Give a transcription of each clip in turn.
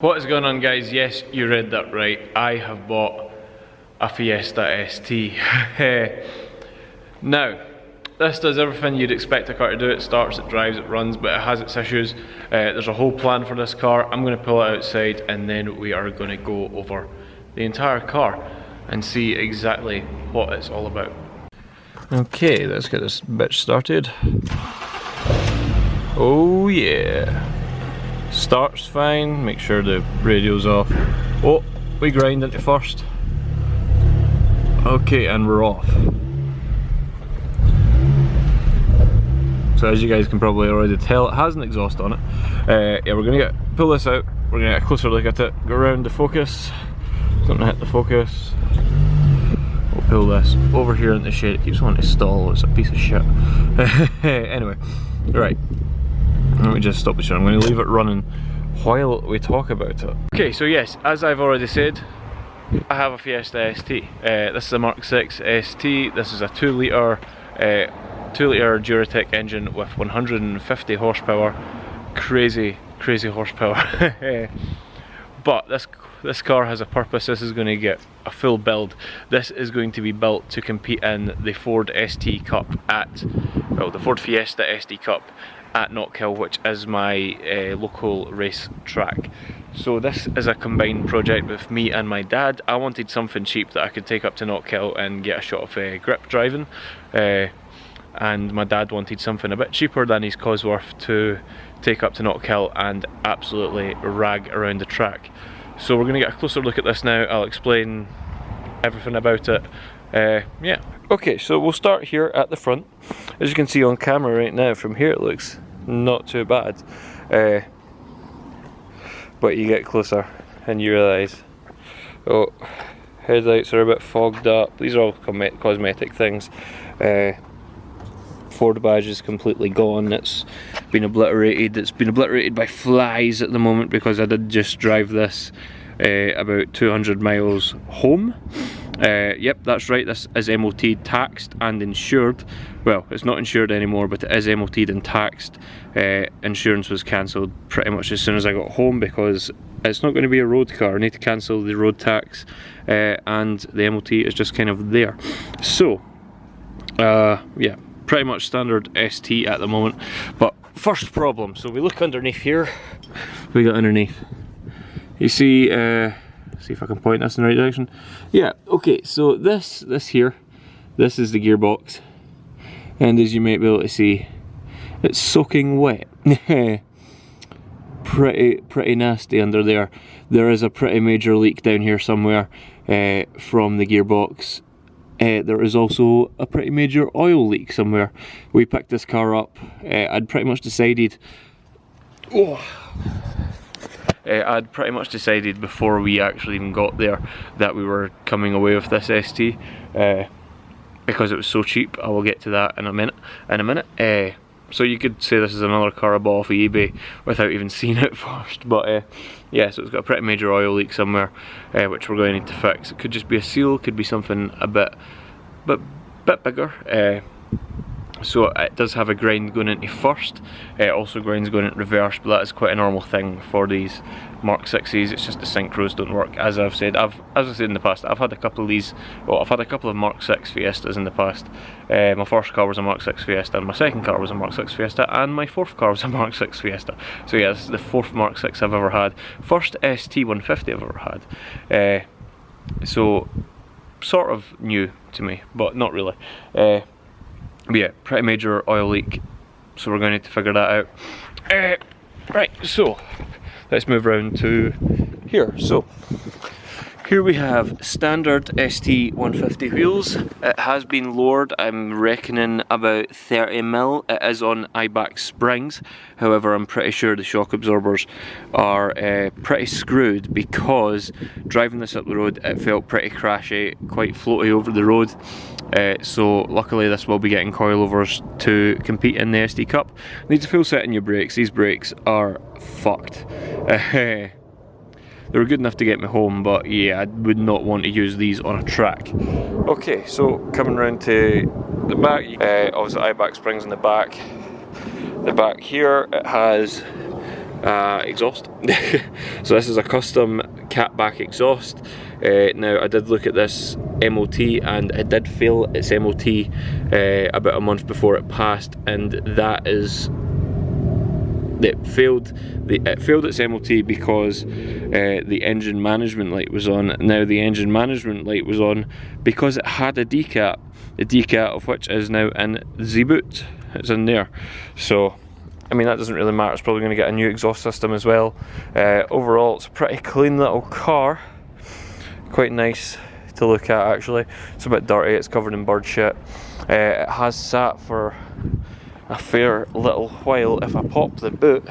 What is going on, guys? Yes, you read that right. I have bought a Fiesta ST. Now, this does everything you'd expect a car to do. It starts, it drives, it runs, but it has its issues. There's a whole plan for this car. I'm going to pull it outside and then we are going to go over the entire car and see exactly what it's all about. Okay, let's get this bitch started. Oh yeah. Starts fine, make sure the radio's off. Oh, we grind into first. Okay, and we're off. So as you guys can probably already tell, it has an exhaust on it. Yeah, we're gonna pull this out, we're gonna get a closer look at it, go around the focus. Don't hit the focus. We'll pull this over here in the shade. It keeps wanting to stall, it's a piece of shit. Anyway, right. Let me just stop the show. I'm going to leave it running while we talk about it. Okay, so yes, as I've already said, I have a Fiesta ST. This is a Mark 6 ST. This is a 2 litre Duratec engine with 150 horsepower. Crazy horsepower. But this car has a purpose. This is going to get a full build. This is going to be built to compete in the Ford ST Cup at, well, the Ford Fiesta ST Cup at Knockhill, which is my local race track. So this is a combined project with me and my dad. I wanted something cheap that I could take up to Knockhill and get a shot of grip driving, and my dad wanted something a bit cheaper than his Cosworth to take up to Knockhill and absolutely rag around the track. So we're going to get a closer look at this now. I'll explain everything about it. Yeah. Okay, so we'll start here at the front. As you can see on camera right now, from here it looks not too bad. But you get closer and you realise, oh, headlights are a bit fogged up. These are all cosmetic things. Ford badge is completely gone. It's been obliterated. It's been obliterated by flies at the moment because I did just drive this about 200 miles home. Yep, that's right, this is MOT'd, taxed and insured. Well, it's not insured anymore, but it is MOT'd and taxed. Insurance was cancelled pretty much as soon as I got home because it's not going to be a road car. I need to cancel the road tax, and the MOT is just kind of there. So, yeah, pretty much standard ST at the moment. But first problem, so we look underneath here. What we got underneath? You see, see if I can point this in the right direction. Yeah, okay, so this here, this is the gearbox, and as you might be able to see, it's soaking wet. pretty nasty under there. There is a pretty major leak down here somewhere from the gearbox. There is also a pretty major oil leak somewhere. We picked this car up, I'd pretty much decided, I'd pretty much decided before we actually even got there that we were coming away with this ST because it was so cheap. I will get to that in a minute. So you could say this is another car I bought off of eBay without even seeing it first. But yeah, so it's got a pretty major oil leak somewhere, which we're going to need to fix. It could just be a seal, could be something a bit bigger. So it does have a grind going into first, also grinds going into reverse, but that is quite a normal thing for these Mark 6s. It's just the synchros don't work. As I've said in the past, I've had a couple of these, well, I've had a couple of Mark 6 Fiestas in the past. My first car was a Mark 6 Fiesta, and my second car was a Mark 6 Fiesta, and my fourth car was a Mark 6 Fiesta. So yeah, this is the fourth Mark 6 I've ever had. First ST 150 I've ever had. So sort of new to me, but not really. But yeah, pretty major oil leak, so we're going to need to figure that out. Right, so let's move around to here. So here we have standard ST 150 wheels. It has been lowered, I'm reckoning about 30mm. It is on IBAC springs, however I'm pretty sure the shock absorbers are pretty screwed because driving this up the road it felt pretty crashy, quite floaty over the road. So luckily this will be getting coilovers to compete in the ST Cup. Needs a full set of new brakes. These brakes are fucked. They were good enough to get me home, but yeah, I would not want to use these on a track. Okay, so coming round to the back, obviously IBAC springs in the back. The back here, it has exhaust. So this is a custom catback exhaust. Now I did look at this MOT and it did fail its MOT about a month before it passed, and that is it failed its MOT because the engine management light was on. Now the engine management light was on because it had a decap, the decap of which is now in the boot. It's in there. So I mean, that doesn't really matter. It's probably going to get a new exhaust system as well. Overall, it's a pretty clean little car. Quite nice to look at, actually. It's a bit dirty, it's covered in bird shit. It has sat for a fair little while. If I pop the boot,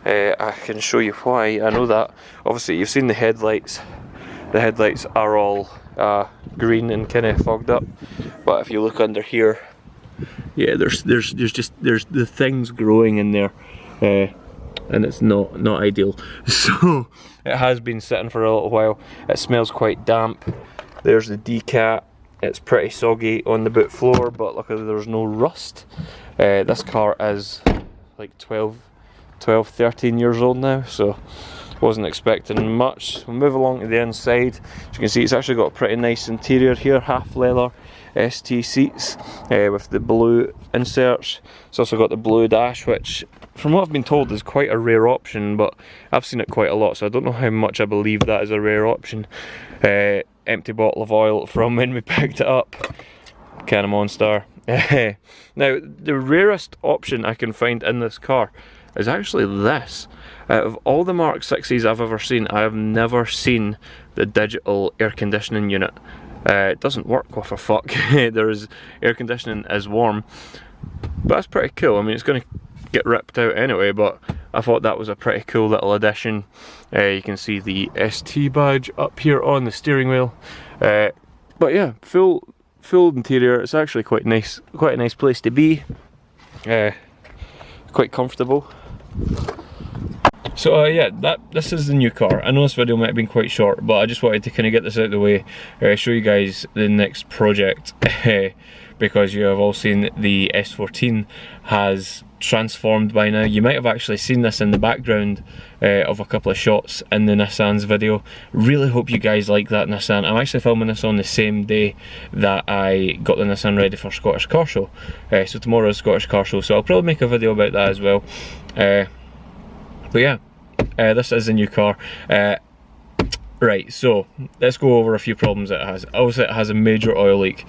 I can show you why. I know that. Obviously, you've seen the headlights. The headlights are all green and kind of fogged up. But if you look under here, yeah, there's the things growing in there, and it's not ideal. So it has been sitting for a little while. It smells quite damp. There's the decat. It's pretty soggy on the boot floor, but luckily there's no rust. This car is like 12, 13 years old now, so wasn't expecting much. We'll move along to the inside. As you can see, it's actually got a pretty nice interior here, half leather ST seats with the blue inserts. It's also got the blue dash, which from what I've been told is quite a rare option, but I've seen it quite a lot, so I don't know how much I believe that is a rare option. Empty bottle of oil from when we picked it up. Can of Monster. Now, the rarest option I can find in this car is actually this. Out of all the Mark 6s I've ever seen, I have never seen the digital air conditioning unit. It doesn't work, what for fuck. There is air conditioning is warm, but that's pretty cool. I mean, it's going to get ripped out anyway, but I thought that was a pretty cool little addition. You can see the ST badge up here on the steering wheel. But yeah, full interior. It's actually quite a nice place to be. Quite comfortable. So yeah, this is the new car. I know this video might have been quite short, but I just wanted to kind of get this out of the way, show you guys the next project, because you have all seen the S14 has transformed by now. You might have actually seen this in the background of a couple of shots in the Nissan's video. Really hope you guys like that Nissan. I'm actually filming this on the same day that I got the Nissan ready for Scottish Car Show. So tomorrow is Scottish Car Show, so I'll probably make a video about that as well. But yeah, this is a new car. Right, so let's go over a few problems that it has. Obviously it has a major oil leak.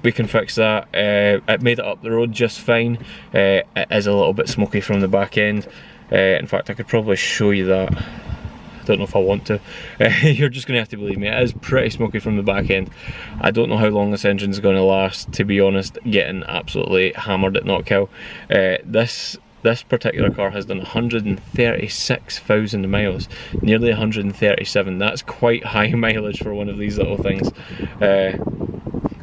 We can fix that. It made it up the road just fine. It is a little bit smoky from the back end. In fact, I could probably show you that. I don't know if I want to. You're just going to have to believe me. It is pretty smoky from the back end. I don't know how long this engine's going to last, to be honest. Getting absolutely hammered at not kill. This particular car has done 136,000 miles, nearly 137. That's quite high mileage for one of these little things. You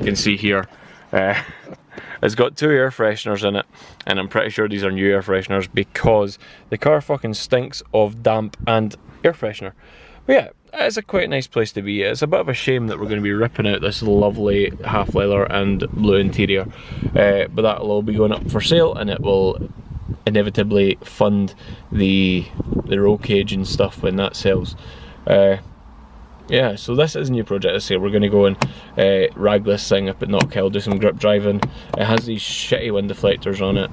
can see here, it's got 2 air fresheners in it, and I'm pretty sure these are new air fresheners because the car fucking stinks of damp and air freshener. But yeah, it's a quite nice place to be. It's a bit of a shame that we're going to be ripping out this lovely half leather and blue interior, but that'll all be going up for sale, and it will inevitably fund the roll cage and stuff when that sells. Yeah, so this is a new project. I say we're going to go and rag this thing up at Knockhill, do some grip driving. It has these shitty wind deflectors on it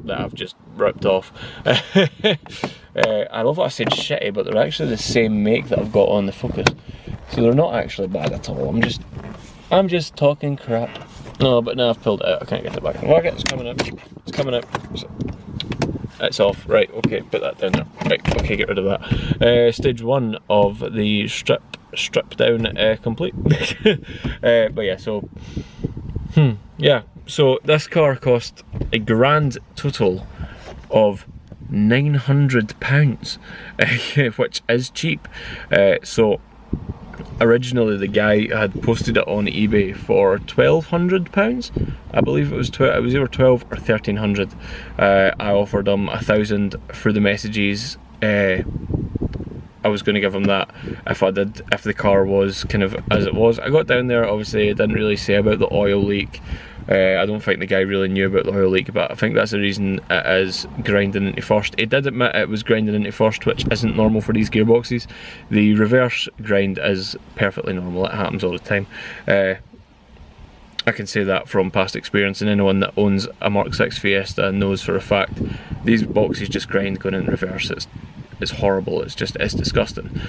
that I've just ripped off. I love what I said shitty, but they're actually the same make that I've got on the Focus, so they're not actually bad at all. I'm just talking crap. No, but now I've pulled it out, I can't get it back. Look, it's coming up. It's coming up. It's off. Right, okay, put that down there. Right, okay, get rid of that. Stage 1 of the strip down complete. But yeah, so yeah, so this car cost a grand total of £900, which is cheap. So originally the guy had posted it on eBay for £1,200. I believe it was either 12 or 1,300. I offered him 1,000 for the messages. I was going to give him that if the car was kind of as it was. I got down there, obviously it didn't really say about the oil leak I don't think the guy really knew about the oil leak, but I think that's the reason it is grinding into first. He did admit it was grinding into first, which isn't normal for these gearboxes. The reverse grind is perfectly normal, it happens all the time. I can say that from past experience, and anyone that owns a Mark 6 Fiesta knows for a fact these boxes just grind going in reverse. It's horrible, it's disgusting.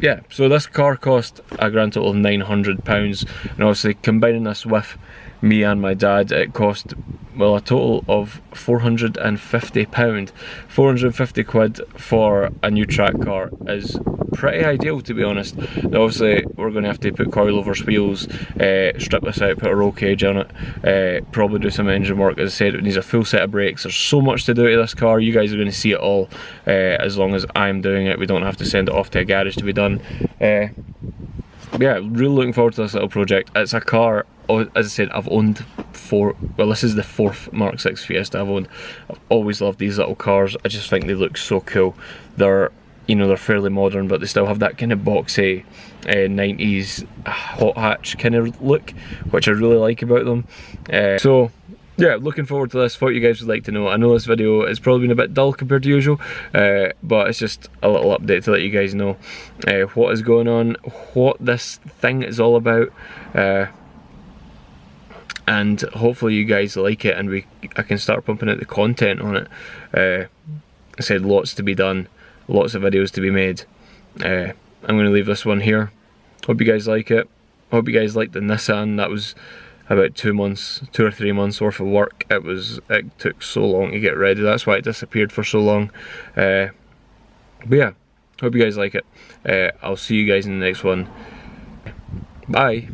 Yeah, so this car cost a grand total of £900, and obviously combining this with me and my dad, it cost, well, a total of £450. 450 quid for a new track car is pretty ideal, to be honest. Now obviously we're going to have to put coilovers, wheels, strip this out, put a roll cage on it, probably do some engine work. As I said, it needs a full set of brakes. There's so much to do to this car. You guys are going to see it all as long as I'm doing it. We don't have to send it off to a garage to be done. Yeah, really looking forward to this little project. It's a car, as I said, I've owned well, this is the 4th Mark 6 Fiesta I've owned. I've always loved these little cars. I just think they look so cool. They're, you know, they're fairly modern, but they still have that kind of boxy 90s hot hatch kind of look, which I really like about them. So yeah, looking forward to this. Thought you guys would like to know. I know this video has probably been a bit dull compared to usual, but it's just a little update to let you guys know what is going on, what this thing is all about, and hopefully you guys like it, and I can start pumping out the content on it. I said lots to be done, lots of videos to be made. I'm going to leave this one here. Hope you guys like it. Hope you guys like the Nissan. That was about 2 or 3 months worth of work. It took so long to get ready. That's why it disappeared for so long. But yeah, hope you guys like it. I'll see you guys in the next one. Bye.